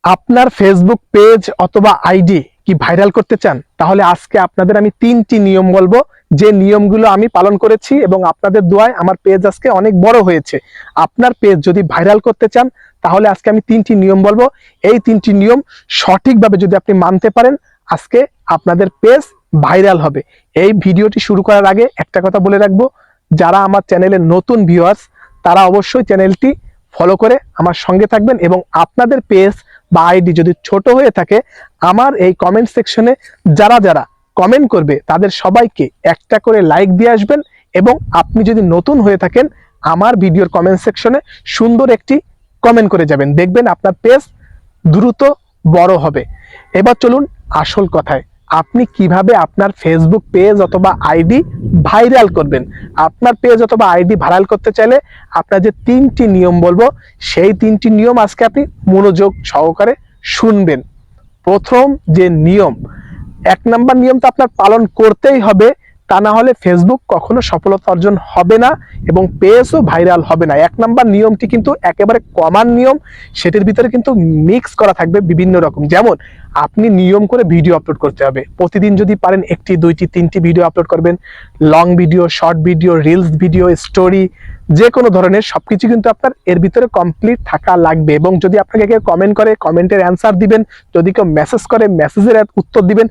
আপনার Facebook page অথবা ID কি ভাইরাল করতে চান? তাহলে আজকে আপনাদের আমি 3টি নিয়ম বলবো, যে নিয়মগুলো আমি পালন করেছি এবং আপনাদের দোয়ায় আমার পেজ আজকে অনেক বড় হয়েছে। আপনার পেজ যদি ভাইরাল করতে চান তাহলে আজকে আমি 3টি নিয়ম বলবো। এই 3টি নিয়ম সঠিকভাবে যদি আপনি মানতে পারেন, আজকে আপনাদের পেজ ভাইরাল হবে। এই ভিডিওটি শুরু করার আগে একটা কথা বলে রাখবো, যারা আমার চ্যানেলের নতুন ভিউয়ার্স তারা অবশ্যই চ্যানেলটি ফলো করে আমার সঙ্গে থাকবেন, এবং আপনাদের পেজ বা আইডি যদি ছোট হয়ে থাকে, আমার এই কমেন্ট সেকশনে যারা যারা কমেন্ট করবে তাদের সবাইকে একটা করে লাইক দিয়ে আসবেন। এবং আপনি যদি নতুন হয়ে থাকেন, আমার ভিডিওর কমেন্ট সেকশনে সুন্দর একটি কমেন্ট করে যাবেন, দেখবেন আপনার পেজ দ্রুত বড় হবে। এবার চলুন আসল কথায়, আপনি কিভাবে আপনার ফেসবুক পেজ অথবা আইডি ভাইরাল করবেন। আপনার পেজ অথবা আইডি ভাইরাল করতে চাইলে আপনার যে 3টি নিয়ম বলবো, সেই 3টি নিয়ম আজকে আপনি মনোযোগ সহকারে শুনবেন। প্রথম যে নিয়ম, 1 নাম্বার নিয়ম তো আপনার পালন করতেই হবে, তা না হলে ফেসবুক কখনো সফলতা অর্জন হবে না এবং পেজও ভাইরাল হবে না। 1 নাম্বার নিয়মটি কিন্তু একেবারে কমন নিয়ম, সেটির ভিতরে কিন্তু মিক্স করা থাকবে বিভিন্ন রকম। যেমন আপনি নিয়ম করে ভিডিও আপলোড করতে হবে, প্রতিদিন যদি পারেন 1টি 2টি 3টি ভিডিও আপলোড করবেন। Long video, short video, reels video, story, যে কোনো ধরনের সবকিছু কিন্তু আপনার এর ভিতরে কমপ্লিট থাকা লাগবে। এবং যদি আপনাকে কেউ কমেন্ট করে, কমেন্টের অ্যান্সার দিবেন। যদি কেউ মেসেজ করে, মেসেজের উত্তর দিবেন।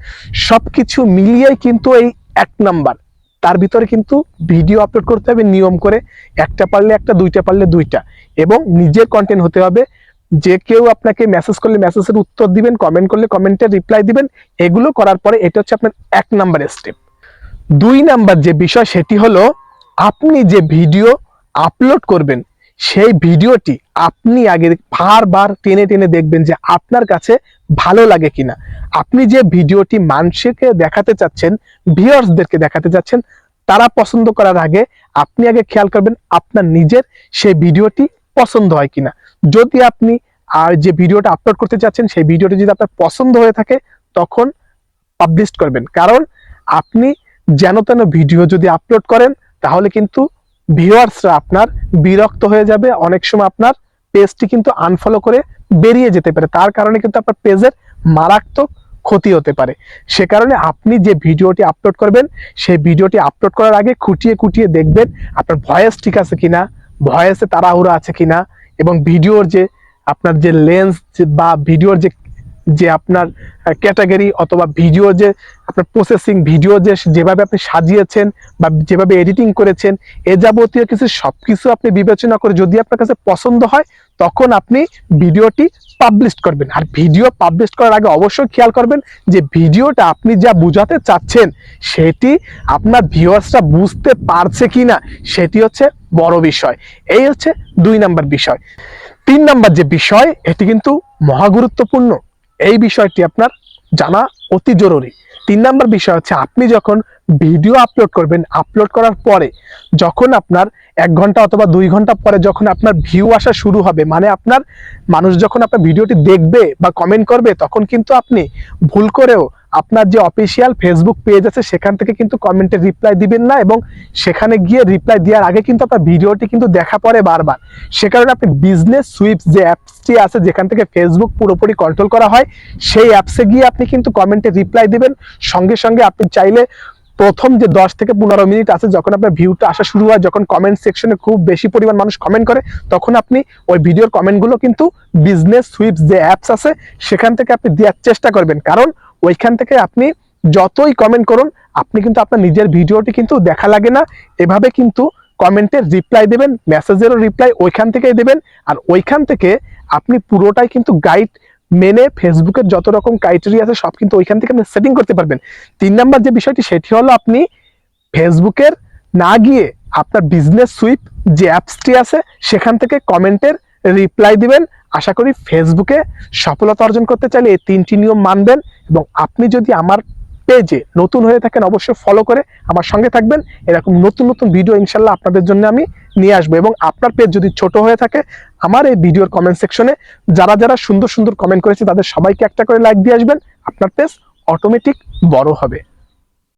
সবকিছু মিলিয়েই কিন্তু এই 1 নাম্বার। তার ভিতরে কিন্তু ভিডিও আপলোড করতে হবে নিয়ম করে, একটা পারলে একটা, দুইটা পারলে দুইটা, এবং নিজের কন্টেন্ট হতে হবে। যে কেউ আপনাকে মেসেজ করলে মেসেজের উত্তর দিবেন, কমেন্ট করলে কমেন্টের রিপ্লাই দিবেন। এগুলো করার পরে এটা হচ্ছে আপনার 1 নাম্বার স্টেপ। 2 নাম্বার যে বিষয়, সেটি হলো আপনি যে ভিডিও আপলোড করবেন সেই ভিডিওটি আপনি আগে বারবার টেনে টেনে দেখবেন যে আপনার কাছে ভালো লাগে কিনা। আপনি যে ভিডিওটি মানুষকে দেখাতে চাচ্ছেন, ভিউয়ার্সদেরকে দেখাতে চাচ্ছেন, তারা পছন্দ করার আগে আপনি আগে খেয়াল করবেন আপনার নিজের সেই ভিডিওটি পছন্দ হয় কিনা। যদি আপনি আর যে ভিডিওটা আপলোড করতে চাচ্ছেন সেই ভিডিওটি যদি আপনার পছন্দ হয়ে থাকে, তখন পাবলিশ করবেন। কারণ আপনি যেন তেন ভিডিও যদি আপলোড করেন তাহলে কিন্তু ভিউয়ার্সরা আপনার বিরক্ত হয়ে যাবে, অনেক সময় আপনার পেজটি কিন্তু আনফলো করে বেরিয়ে যেতে পারে। তার কারণে কিন্তু আপনার পেজের মারাত্মক ক্ষতি হতে পারে। সে কারণে আপনি যে ভিডিওটি আপলোড করবেন সেই ভিডিওটি আপলোড করার আগে খুঁটিয়ে খুঁটিয়ে দেখবেন আপনার ভয়েস ঠিক আছে কিনা, ভয়েসে তাড়াহুড়া আছে কিনা, এবং ভিডিওর যে আপনার যে লেন্স বা ভিডিওর যে যে আপনার ক্যাটাগরি অথবা ভিডিও যে আপনার প্রসেসিং, ভিডিও যে যেভাবে আপনি সাজিয়েছেন বা যেভাবে এডিটিং করেছেন, এ যাবতীয় কিছু সবকিছু আপনি বিবেচনা করে যদি আপনার কাছে পছন্দ হয়, তখন আপনি ভিডিওটি পাবলিশ করবেন। আর ভিডিও পাবলিশ করার আগে অবশ্যই খেয়াল করবেন যে ভিডিওটা আপনি যা বোঝাতে চাচ্ছেন সেটি আপনার ভিউয়ার্সরা বুঝতে পারছে কিনা, সেটি হচ্ছে বড় বিষয়। এই হচ্ছে 2 নাম্বার বিষয়। 3 নাম্বার যে বিষয়, এটি কিন্তু মহা গুরুত্বপূর্ণ। এই বিষয়টি আপনার জানা অতি জরুরি। 3 নাম্বার বিষয় হচ্ছে আপনি যখন ভিডিও আপলোড করবেন, আপলোড করার পরে যখন আপনার 1 ঘন্টা অথবা 2 ঘন্টা পরে যখন আপনার ভিউ আসা শুরু হবে, মানে আপনার মানুষ যখন আপনার ভিডিওটি দেখবে বা কমেন্ট করবে, তখন কিন্তু আপনি ভুল করেও আপনার যে অফিসিয়াল ফেসবুক পেজ আছে সেখান থেকে কিন্তু কমেন্টের রিপ্লাই দিবেন না, এবং সেখানে গিয়ে রিপ্লাই দেওয়ার আগে কিন্তু আপনার ভিডিওটি কিন্তু দেখা পড়ে বারবার। সে কারণে আপনি বিজনেস সুইপ যে অ্যাপসটি আছে, যেখান থেকে ফেসবুক পুরোপুরি কন্ট্রোল করা হয়, সেই অ্যাপসে গিয়ে আপনি কিন্তু কমেন্টে রিপ্লাই দিবেন। সঙ্গে সঙ্গে আপনি চাইলে প্রথম যে 10 থেকে 15 মিনিট আছে, যখন আপনার ভিউটা আসা শুরু হয়, যখন কমেন্ট সেকশনে খুব বেশি পরিমাণ মানুষ কমেন্ট করে, তখন আপনি ওই ভিডিওর কমেন্টগুলো কিন্তু বিজনেস সুইপ যে অ্যাপস আছে সেখান থেকে আপনি দেওয়ার চেষ্টা করবেন। কারণ ওইখান থেকে আপনি যতই কমেন্ট করুন, আপনি কিন্তু আপনার নিজের ভিডিওটি কিন্তু দেখা লাগে না। এভাবে কিন্তু কমেন্টের রিপ্লাই দেবেন, মেসেজেরও রিপ্লাই ওইখান থেকেই দেবেন। আর ওইখান থেকে আপনি পুরোটাই কিন্তু গাইড মেনে ফেসবুকের যত রকম ক্রাইটেরিয়া আছে সব কিন্তু ওইখান থেকে আপনি সেটিং করতে পারবেন। 3 নাম্বার যে বিষয়টি, সেটি হলো আপনি ফেসবুকের না গিয়ে আপনার বিজনেস সুইপ যে অ্যাপসটি আছে সেখান থেকে কমেন্টের রিপ্লাই দিবেন। আশা করি ফেসবুকে সফলতা অর্জন করতে চাইলে এই 3টি নিয়ম মানবেন। এবং আপনি যদি আমার পেজে নতুন হয়ে থাকেন, অবশ্যই ফলো করে আমার সঙ্গে থাকবেন। এরকম নতুন নতুন ভিডিও ইনশাল্লাহ আপনাদের জন্য আমি নিয়ে আসবো। এবং আপনার পেজ যদি ছোট হয়ে থাকে, আমার এই ভিডিওর কমেন্ট সেকশনে যারা যারা সুন্দর সুন্দর কমেন্ট করেছে তাদের সবাইকে একটা করে লাইক দিয়ে আসবেন। আপনার পেজ অটোমেটিক বড় হবে।